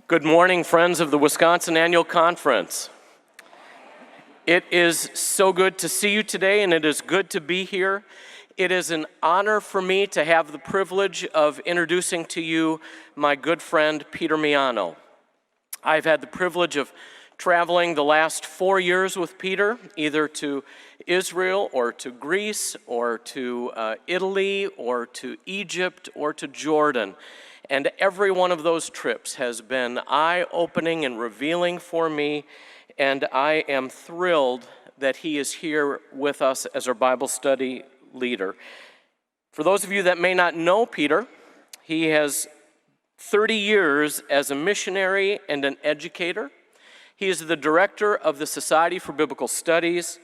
Good morning, friends of the Wisconsin Annual Conference. It is so good to see you today, and it is good to be here. It is an honor for me to have the privilege of introducing to you my good friend, Peter Miano. I've had the privilege of traveling the last 4 years with Peter, either to Israel or to Greece or to Italy or to Egypt or to Jordan. And every one of those trips has been eye-opening and revealing for me, and I am thrilled that he is here with us as our Bible study leader. For those of you that may not know Peter, he has 30 years as a missionary and an educator. He is the director of the Society for Biblical Studies.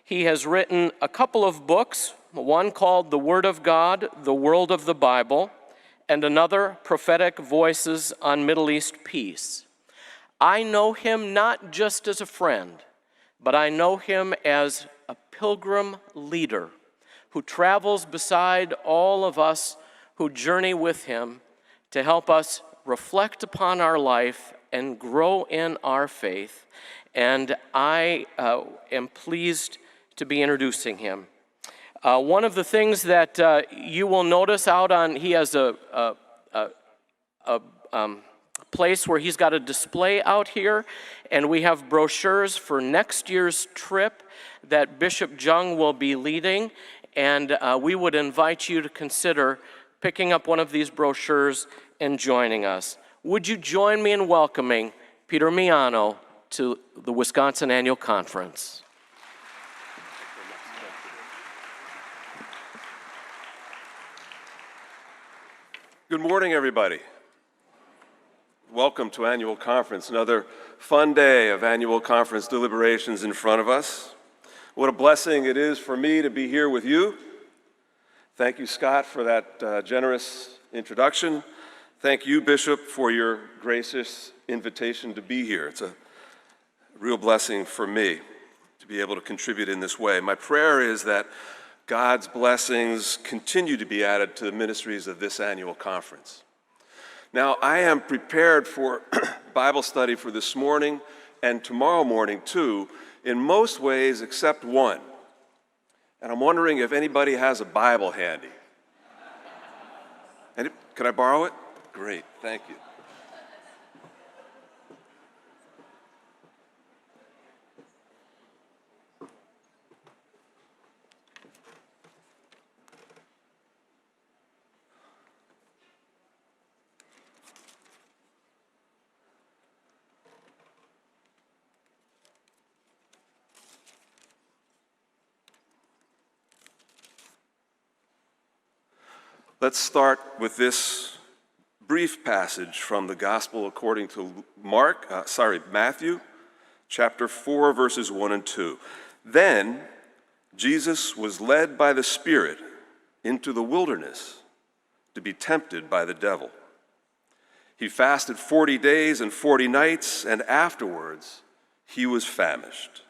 He has written a couple of books, one called The Word of God, The World of the Bible, and another, Prophetic Voices on Middle East Peace. I know him not just as a friend, but I know him as a pilgrim leader who travels beside all of us who journey with him to help us reflect upon our life and grow in our faith. And I am pleased to be introducing him. One of the things that you will notice out on, he has a place where he's got a display out here, and we have brochures for next year's trip that Bishop Jung will be leading, and we would invite you to consider picking up one of these brochures and joining us. Would you join me in welcoming Peter Miano to the Wisconsin Annual Conference? Good morning, everybody. Welcome to Annual Conference, another fun day of Annual Conference deliberations in front of us. What a blessing it is for me to be here with you. Thank you, Scott, for that generous introduction. Thank you, Bishop, for your gracious invitation to be here. It's a real blessing for me to be able to contribute in this way. My prayer is that God's blessings continue to be added to the ministries of this annual conference. Now, I am prepared for Bible study for this morning and tomorrow morning, too, in most ways except one. And I'm wondering if anybody has a Bible handy. Can I borrow it? Great, thank you. Let's start with this brief passage from the Gospel according to Matthew, chapter 4, verses 1 and 2. Then Jesus was led by the Spirit into the wilderness to be tempted by the devil. He fasted 40 days and 40 nights, and afterwards he was famished.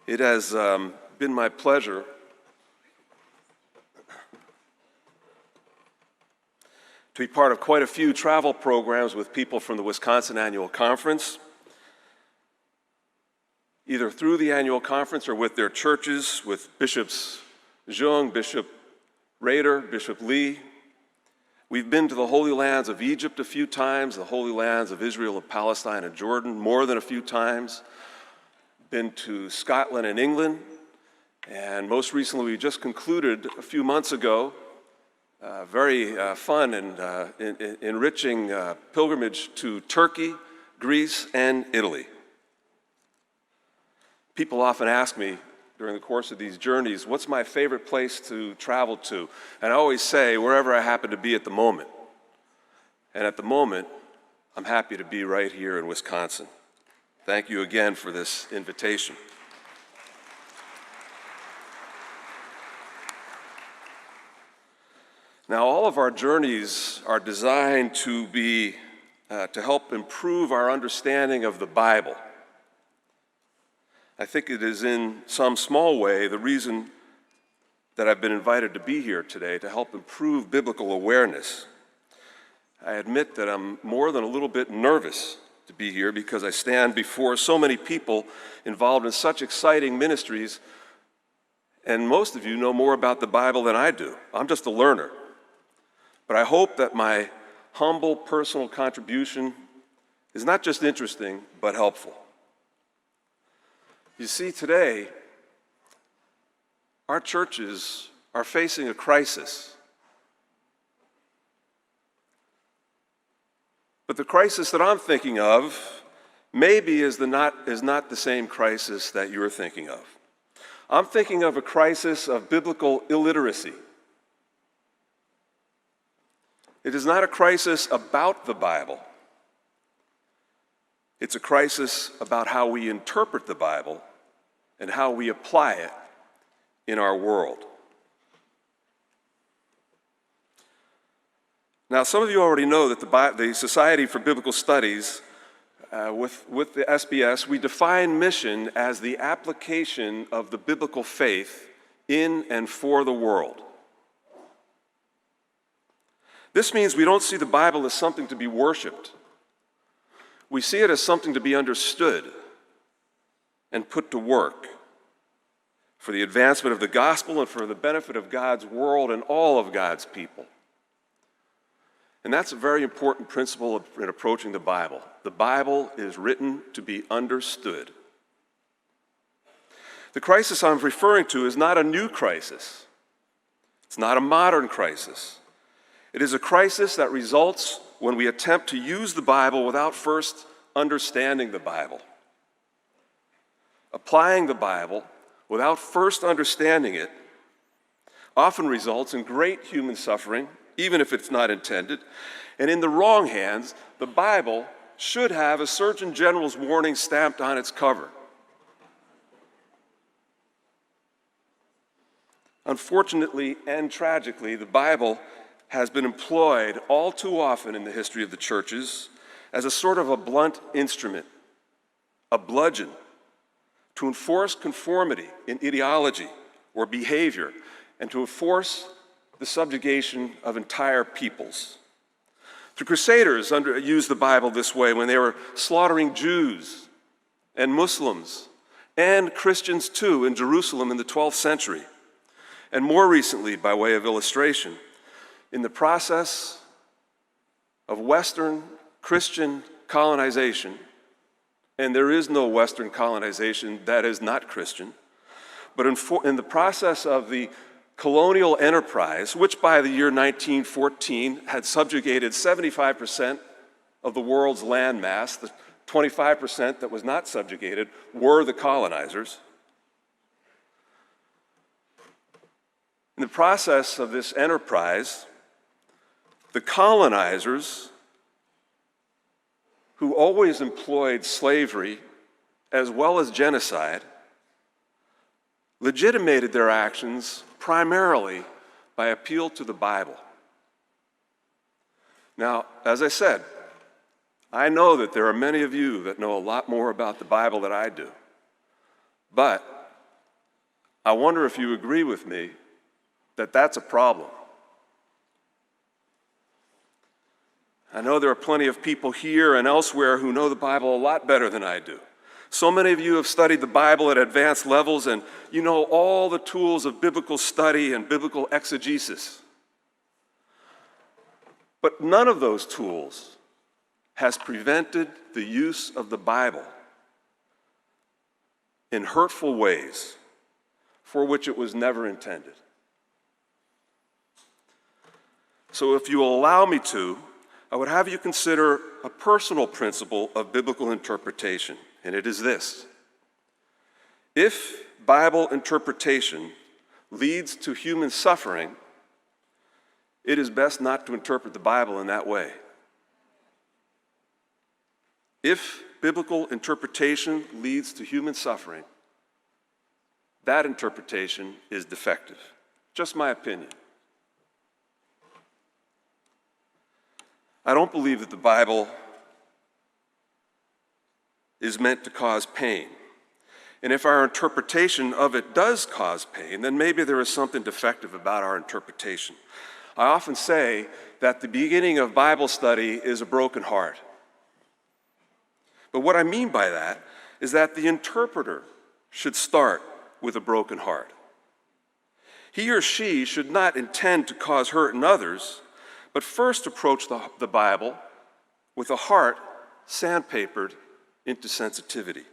It has been my pleasure to be part of quite a few travel programs with people from the Wisconsin Annual Conference, either through the annual conference or with their churches, with Bishops Jung, Bishop Rader, Bishop Lee. We've been to the Holy Lands of Egypt a few times, the Holy Lands of Israel and Palestine and Jordan more than a few times, been to Scotland and England, and most recently we just concluded a few months ago very fun and enriching pilgrimage to Turkey, Greece, and Italy. People often ask me during the course of these journeys, what's my favorite place to travel to? And I always say, wherever I happen to be at the moment. And at the moment, I'm happy to be right here in Wisconsin. Thank you again for this invitation. Now, all of our journeys are designed to help improve our understanding of the Bible. I think it is in some small way the reason that I've been invited to be here today to help improve biblical awareness. I admit that I'm more than a little bit nervous to be here because I stand before so many people involved in such exciting ministries, and most of you know more about the Bible than I do. I'm just a learner. But I hope that my humble personal contribution is not just interesting, but helpful. You see, today, our churches are facing a crisis. But the crisis that I'm thinking of maybe is not the same crisis that you're thinking of. I'm thinking of a crisis of biblical illiteracy. It is not a crisis about the Bible. It's a crisis about how we interpret the Bible and how we apply it in our world. Now, some of you already know that the Society for Biblical Studies, with the SBS, we define mission as the application of the biblical faith in and for the world. This means we don't see the Bible as something to be worshiped. We see it as something to be understood and put to work for the advancement of the gospel and for the benefit of God's world and all of God's people. And that's a very important principle in approaching the Bible. The Bible is written to be understood. The crisis I'm referring to is not a new crisis. It's not a modern crisis. It is a crisis that results when we attempt to use the Bible without first understanding the Bible. Applying the Bible without first understanding it often results in great human suffering, even if it's not intended. And in the wrong hands, the Bible should have a Surgeon General's warning stamped on its cover. Unfortunately and tragically, the Bible has been employed all too often in the history of the churches as a sort of a blunt instrument, a bludgeon, to enforce conformity in ideology or behavior and to enforce the subjugation of entire peoples. The Crusaders used the Bible this way when they were slaughtering Jews and Muslims and Christians too in Jerusalem in the 12th century. And more recently, by way of illustration, in the process of Western Christian colonization, and there is no Western colonization that is not Christian, but in the process of the colonial enterprise, which by the year 1914 had subjugated 75% of the world's land mass, the 25% that was not subjugated were the colonizers. In the process of this enterprise, the colonizers, who always employed slavery as well as genocide, legitimated their actions primarily by appeal to the Bible. Now, as I said, I know that there are many of you that know a lot more about the Bible than I do. But I wonder if you agree with me that that's a problem. I know there are plenty of people here and elsewhere who know the Bible a lot better than I do. So many of you have studied the Bible at advanced levels, and you know all the tools of biblical study and biblical exegesis. But none of those tools has prevented the use of the Bible in hurtful ways for which it was never intended. So if you will allow me to, I would have you consider a personal principle of biblical interpretation, and it is this. If Bible interpretation leads to human suffering, it is best not to interpret the Bible in that way. If biblical interpretation leads to human suffering, that interpretation is defective. Just my opinion. I don't believe that the Bible is meant to cause pain. And if our interpretation of it does cause pain, then maybe there is something defective about our interpretation. I often say that the beginning of Bible study is a broken heart. But what I mean by that is that the interpreter should start with a broken heart. He or she should not intend to cause hurt in others, but first approach the Bible with a heart sandpapered into sensitivity.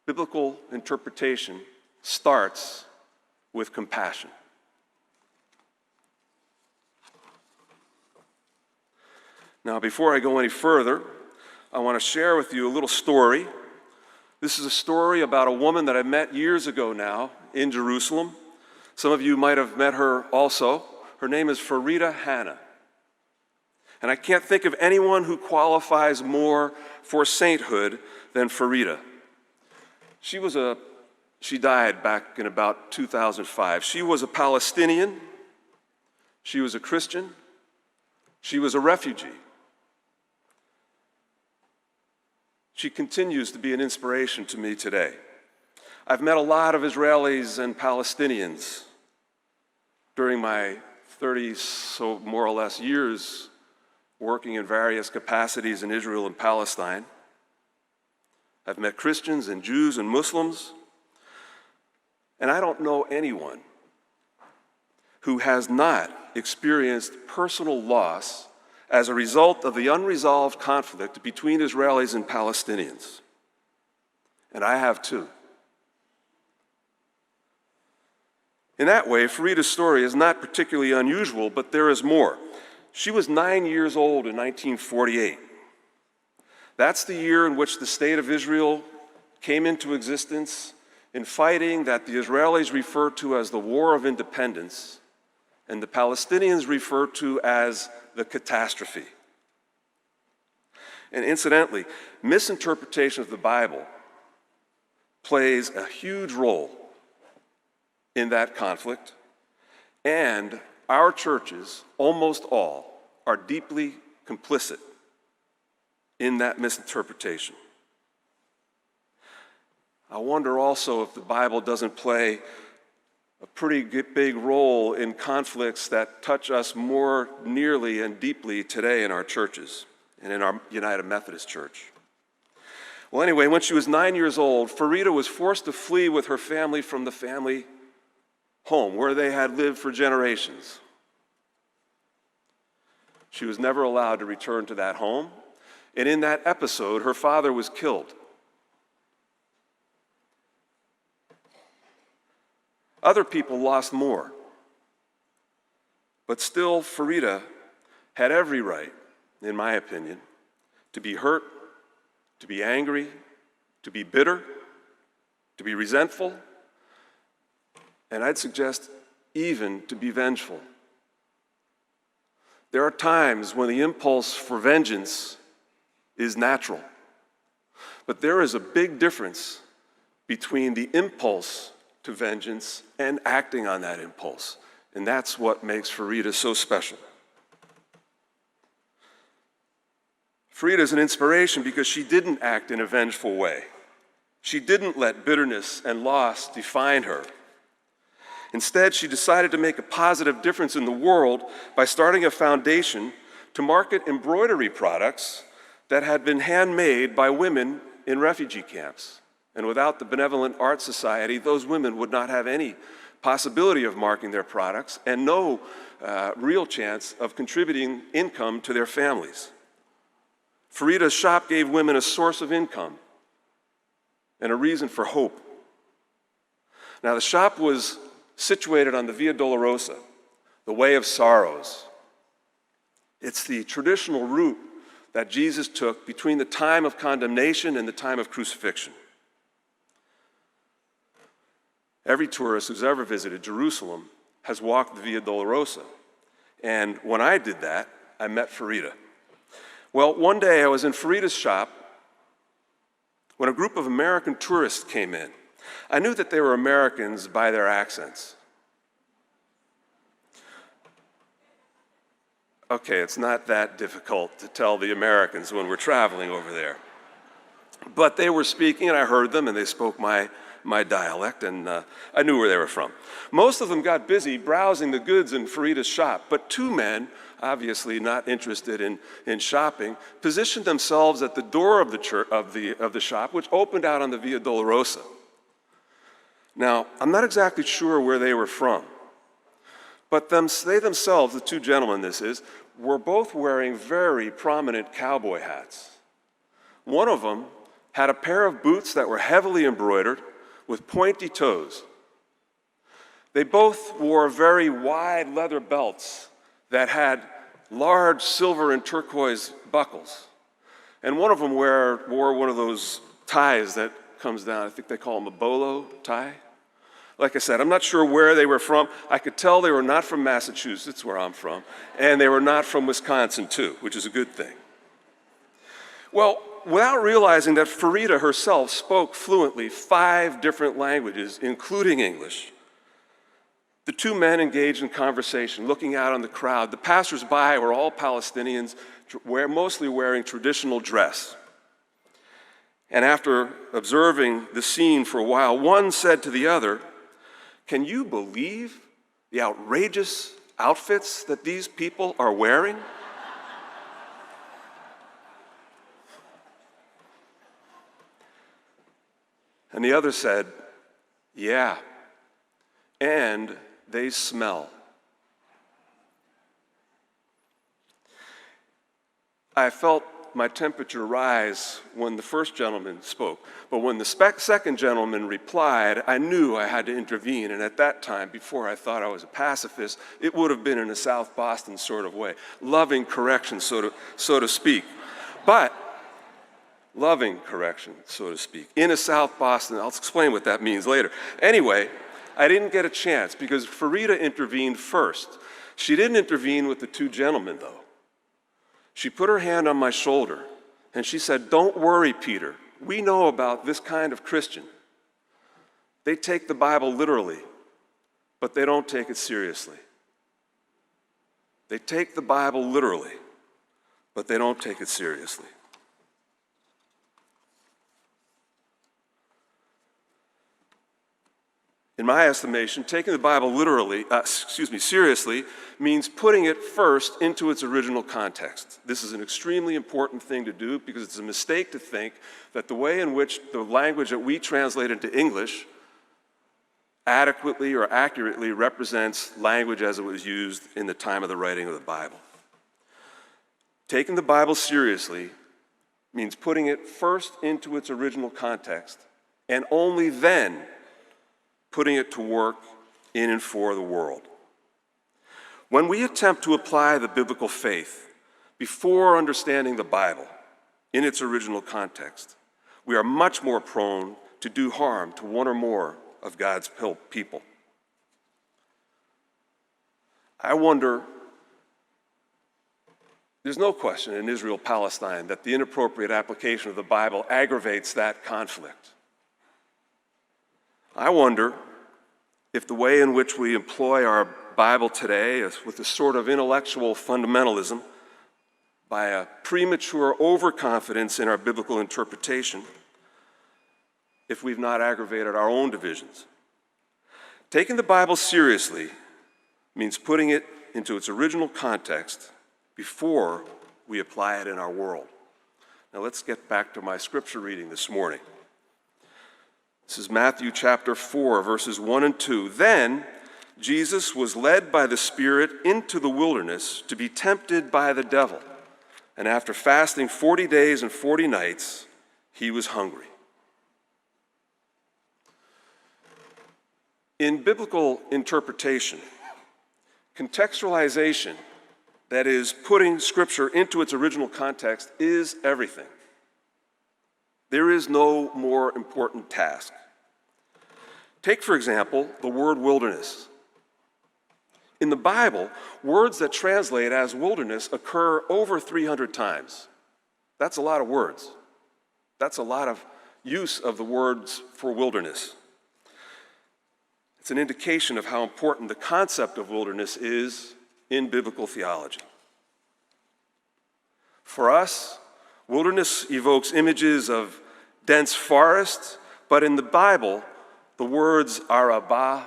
Biblical interpretation starts with compassion. Now, before I go any further, I want to share with you a little story. This is a story about a woman that I met years ago now in Jerusalem. Some of you might have met her also. Her name is Farida Hanna. And I can't think of anyone who qualifies more for sainthood than Farida. She died back in about 2005. She was a Palestinian. She was a Christian. She was a refugee. She continues to be an inspiration to me today. I've met a lot of Israelis and Palestinians during my 30, so more or less, years working in various capacities in Israel and Palestine. I've met Christians and Jews and Muslims, and I don't know anyone who has not experienced personal loss as a result of the unresolved conflict between Israelis and Palestinians. And I have too. In that way, Farida's story is not particularly unusual, but there is more. She was 9 years old in 1948. That's the year in which the state of Israel came into existence in fighting that the Israelis refer to as the War of Independence and the Palestinians refer to as the catastrophe. And incidentally, misinterpretation of the Bible plays a huge role in that conflict, and our churches, almost all, are deeply complicit in that misinterpretation. I wonder also if the Bible doesn't play a pretty big role in conflicts that touch us more nearly and deeply today in our churches and in our United Methodist Church. Well, anyway, when she was 9 years old, Farida was forced to flee with her family from the family home where they had lived for generations. She was never allowed to return to that home, and in that episode, her father was killed. Other people lost more, but still Farida had every right, in my opinion, to be hurt, to be angry, to be bitter, to be resentful, and I'd suggest even to be vengeful. There are times when the impulse for vengeance is natural, but there is a big difference between the impulse to vengeance and acting on that impulse, and that's what makes Farida so special. Farida is an inspiration because she didn't act in a vengeful way. She didn't let bitterness and loss define her. Instead, she decided to make a positive difference in the world by starting a foundation to market embroidery products that had been handmade by women in refugee camps. And without the Benevolent Art Society, those women would not have any possibility of marketing their products and no real chance of contributing income to their families. Farida's shop gave women a source of income and a reason for hope. Now, the shop was situated on the Via Dolorosa, the Way of Sorrows. It's the traditional route that Jesus took between the time of condemnation and the time of crucifixion. Every tourist who's ever visited Jerusalem has walked the Via Dolorosa. And when I did that, I met Farida. Well, one day I was in Farida's shop when a group of American tourists came in. I knew that they were Americans by their accents. Okay, it's not that difficult to tell the Americans when we're traveling over there. But they were speaking, and I heard them, and they spoke my dialect, and I knew where they were from. Most of them got busy browsing the goods in Farida's shop, but two men, obviously not interested in shopping, positioned themselves at the door of the shop, which opened out on the Via Dolorosa. Now, I'm not exactly sure where they were from, but they themselves, the two gentlemen were both wearing very prominent cowboy hats. One of them had a pair of boots that were heavily embroidered with pointy toes. They both wore very wide leather belts that had large silver and turquoise buckles. And one of them wore one of those ties that comes down, I think they call them a bolo tie. Like I said, I'm not sure where they were from. I could tell they were not from Massachusetts, where I'm from, and they were not from Wisconsin, too, which is a good thing. Well, without realizing that Farida herself spoke fluently 5 different languages, including English, the two men engaged in conversation, looking out on the crowd. The passersby were all Palestinians, mostly wearing traditional dress. And after observing the scene for a while, one said to the other, "Can you believe the outrageous outfits that these people are wearing?" And the other said, "Yeah, and they smell." I felt my temperature rise when the first gentleman spoke, but when the second gentleman replied, I knew I had to intervene, and at that time, before I thought I was a pacifist, it would have been in a South Boston sort of way, loving correction, so to speak. But loving correction, so to speak, in a South Boston. I'll explain what that means later. Anyway, I didn't get a chance because Farida intervened first. She didn't intervene with the two gentlemen, though. She put her hand on my shoulder and she said, "Don't worry, Peter. We know about this kind of Christian. They take the Bible literally, but they don't take it seriously. They take the Bible literally, but they don't take it seriously." In my estimation, taking the Bible seriously means putting it first into its original context. This is an extremely important thing to do because it's a mistake to think that the way in which the language that we translate into English adequately or accurately represents language as it was used in the time of the writing of the Bible. Taking the Bible seriously means putting it first into its original context and only then putting it to work in and for the world. When we attempt to apply the biblical faith before understanding the Bible in its original context, we are much more prone to do harm to one or more of God's people. I wonder, there's no question in Israel-Palestine that the inappropriate application of the Bible aggravates that conflict. I wonder if the way in which we employ our Bible today is with a sort of intellectual fundamentalism, by a premature overconfidence in our biblical interpretation, if we've not aggravated our own divisions. Taking the Bible seriously means putting it into its original context before we apply it in our world. Now let's get back to my scripture reading this morning. This is Matthew chapter 4, verses 1 and 2. Then Jesus was led by the Spirit into the wilderness to be tempted by the devil. And after fasting 40 days and 40 nights, he was hungry. In biblical interpretation, contextualization, that is, putting Scripture into its original context, is everything. There is no more important task. Take, for example, the word wilderness. In the Bible, words that translate as wilderness occur over 300 times. That's a lot of words. That's a lot of use of the words for wilderness. It's an indication of how important the concept of wilderness is in biblical theology. For us, wilderness evokes images of dense forests, but in the Bible, the words Arabah,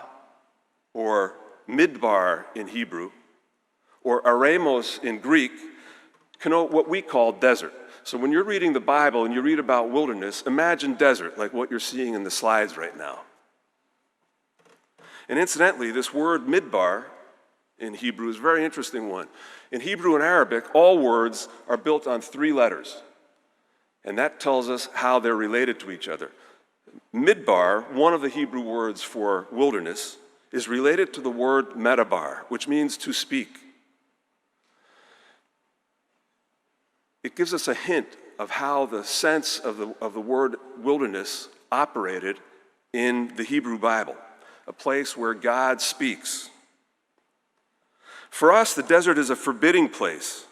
or Midbar in Hebrew, or Eremos in Greek, connote what we call desert. So when you're reading the Bible and you read about wilderness, imagine desert, like what you're seeing in the slides right now. And incidentally, this word Midbar in Hebrew is a very interesting one. In Hebrew and Arabic, all words are built on 3 letters. And that tells us how they're related to each other. Midbar, one of the Hebrew words for wilderness, is related to the word medabar, which means to speak. It gives us a hint of how the sense of the word wilderness operated in the Hebrew Bible, a place where God speaks. For us, the desert is a forbidding place.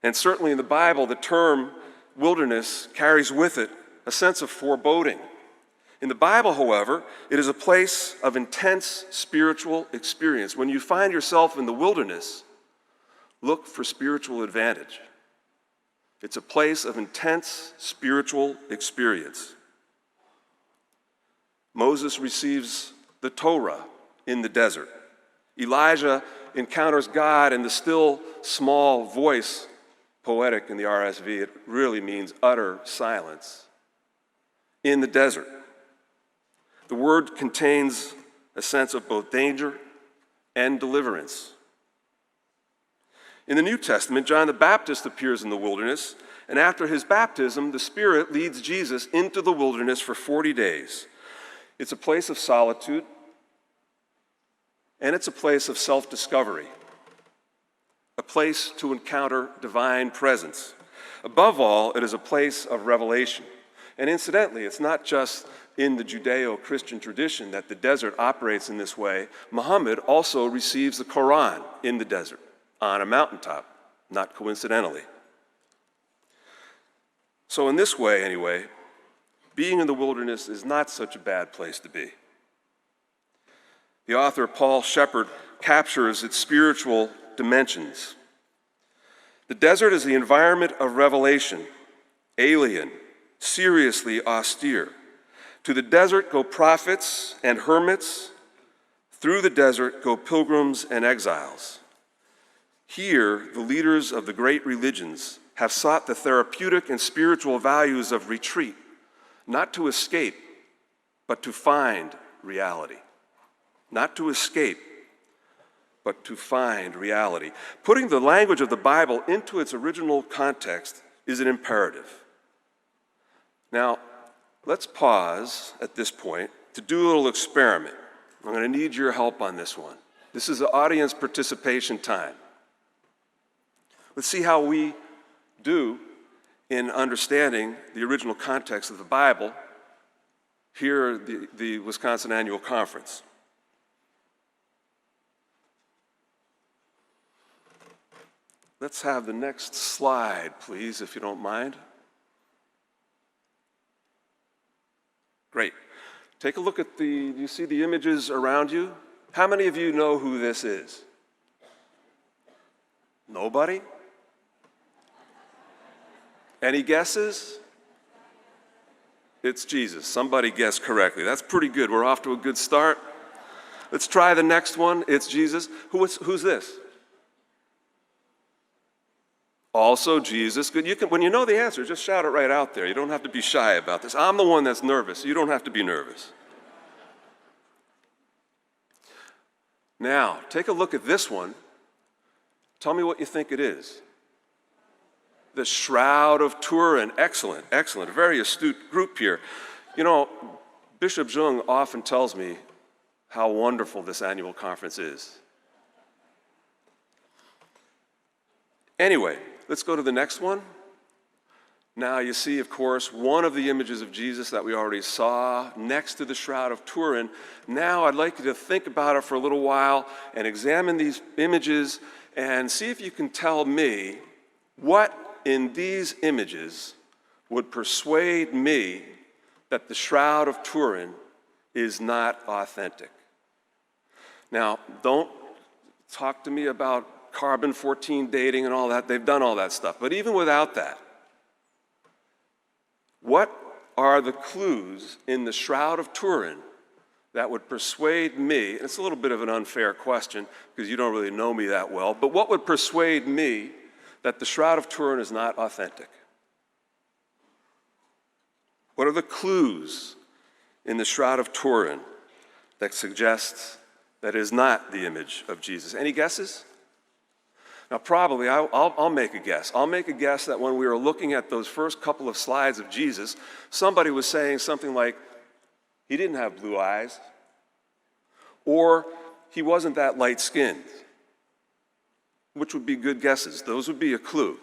And certainly in the Bible, the term wilderness carries with it a sense of foreboding. In the Bible, however, it is a place of intense spiritual experience. When you find yourself in the wilderness, look for spiritual advantage. It's a place of intense spiritual experience. Moses receives the Torah in the desert. Elijah encounters God in the still small voice, poetic in the RSV, it really means utter silence, in the desert. The word contains a sense of both danger and deliverance. In the New Testament, John the Baptist appears in the wilderness, and after his baptism, the Spirit leads Jesus into the wilderness for 40 days. It's a place of solitude, and it's a place of self-discovery, a place to encounter divine presence. Above all, it is a place of revelation. And incidentally, it's not just in the Judeo-Christian tradition that the desert operates in this way. Muhammad also receives the Quran in the desert, on a mountaintop, not coincidentally. So in this way, anyway, being in the wilderness is not such a bad place to be. The author Paul Shepard captures its spiritual dimensions. The desert is the environment of revelation, alien, seriously austere. To the desert go prophets and hermits. Through the desert go pilgrims and exiles. Here, the leaders of the great religions have sought the therapeutic and spiritual values of retreat, not to escape, but to find reality. Not to escape, but to find reality. Putting the language of the Bible into its original context is an imperative. Now, let's pause at this point to do a little experiment. I'm going to need your help on this one. This is audience participation time. Let's see how we do in understanding the original context of the Bible here at the Wisconsin Annual Conference. Let's have the next slide, please, if you don't mind. Great. Take a look at do you see the images around you? How many of you know who this is? Nobody? Any guesses? It's Jesus. Somebody guessed correctly. That's pretty good. We're off to a good start. Let's try the next one. It's Jesus. Who's this? Also Jesus. Good. When you know the answer, just shout it right out there. You don't have to be shy about this. I'm the one that's nervous. You don't have to be nervous. Now, take a look at this one. Tell me what you think it is. The Shroud of Turin. Excellent, excellent. A very astute group here. You know, Bishop Jung often tells me how wonderful this annual conference is. Anyway, let's go to the next one. Now you see, of course, one of the images of Jesus that we already saw next to the Shroud of Turin. Now I'd like you to think about it for a little while and examine these images and see if you can tell me what in these images would persuade me that the Shroud of Turin is not authentic. Now, don't talk to me about carbon-14 dating and all that. They've done all that stuff. But even without that, What are the clues in the Shroud of Turin that would persuade me, and it's a little bit of an unfair question because you don't really know me that well, but what would persuade me that the Shroud of Turin is not authentic? What are the clues in the Shroud of Turin that suggests that it is not the image of Jesus? Any guesses? Now, probably, I'll make a guess. I'll make a guess that when we were looking at those first couple of slides of Jesus, somebody was saying something like, he didn't have blue eyes, or he wasn't that light-skinned, which would be good guesses. Those would be a clue.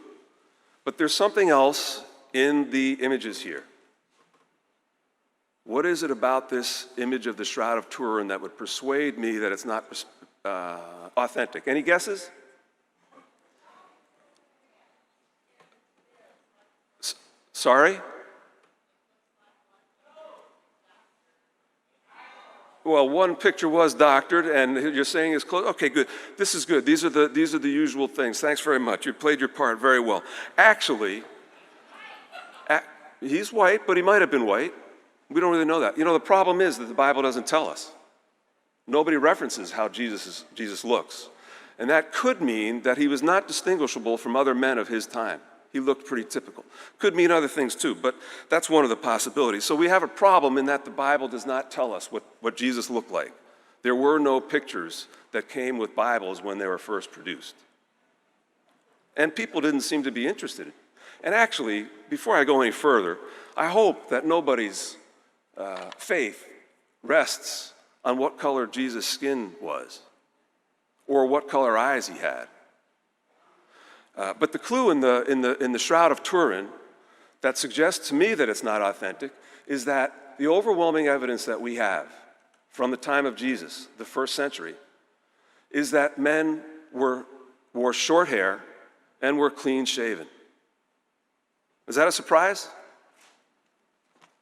But there's something else in the images here. What is it about this image of the Shroud of Turin that would persuade me that it's not authentic? Any guesses? Sorry? Well, one picture was doctored, and you're saying it's close. Okay, good. This is good. These are the usual things. Thanks very much. You played your part very well. Actually, he's white, but he might have been white. We don't really know that. You know, the problem is that the Bible doesn't tell us. Nobody references how Jesus looks. And that could mean that he was not distinguishable from other men of his time. He looked pretty typical. Could mean other things too, but that's one of the possibilities. So we have a problem in that the Bible does not tell us what Jesus looked like. There were no pictures that came with Bibles when they were first produced. And people didn't seem to be interested. And actually, before I go any further, I hope that nobody's faith rests on what color Jesus' skin was or what color eyes he had. But the clue in the Shroud of Turin that suggests to me that it's not authentic is that the overwhelming evidence that we have from the time of Jesus, the first century, is that men wore short hair and were clean shaven. Is that a surprise?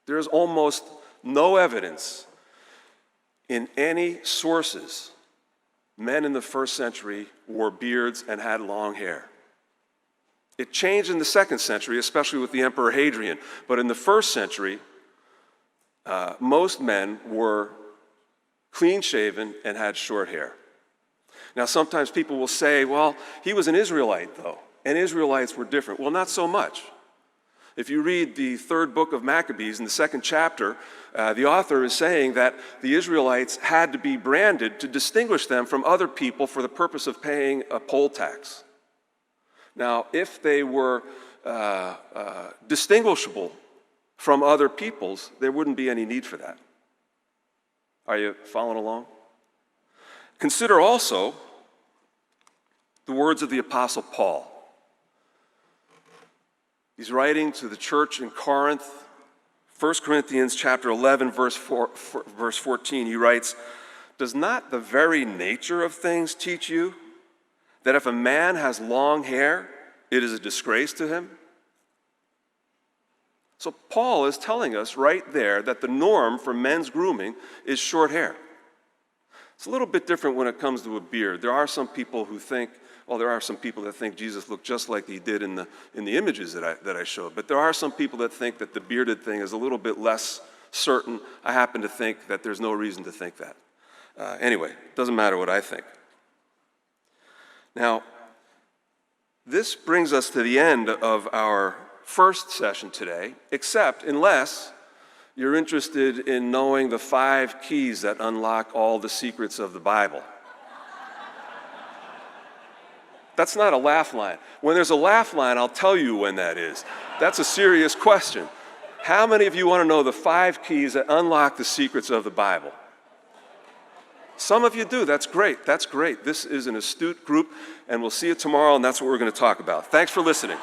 There is almost no evidence in any sources men in the first century wore beards and had long hair. It changed in the second century, especially with the Emperor Hadrian. But in the first century, most men were clean-shaven and had short hair. Now, sometimes people will say, well, he was an Israelite, though, and Israelites were different. Well, not so much. If you read the third book of Maccabees in the second chapter, the author is saying that the Israelites had to be branded to distinguish them from other people for the purpose of paying a poll tax. Now, if they were distinguishable from other peoples, there wouldn't be any need for that. Are you following along? Consider also the words of the Apostle Paul. He's writing to the church in Corinth, 1 Corinthians chapter 11, verse 14. He writes, "Does not the very nature of things teach you that if a man has long hair, it is a disgrace to him?" So Paul is telling us right there that the norm for men's grooming is short hair. It's a little bit different when it comes to a beard. There are some people who think, that think Jesus looked just like he did in the images that I showed. But there are some people that think that the bearded thing is a little bit less certain. I happen to think that there's no reason to think that. Anyway, it doesn't matter what I think. Now, this brings us to the end of our first session today, except unless you're interested in knowing the 5 keys that unlock all the secrets of the Bible. That's not a laugh line. When there's a laugh line, I'll tell you when that is. That's a serious question. How many of you want to know the 5 keys that unlock the secrets of the Bible? Some of you do. That's great. That's great. This is an astute group, and we'll see you tomorrow, and that's what we're going to talk about. Thanks for listening.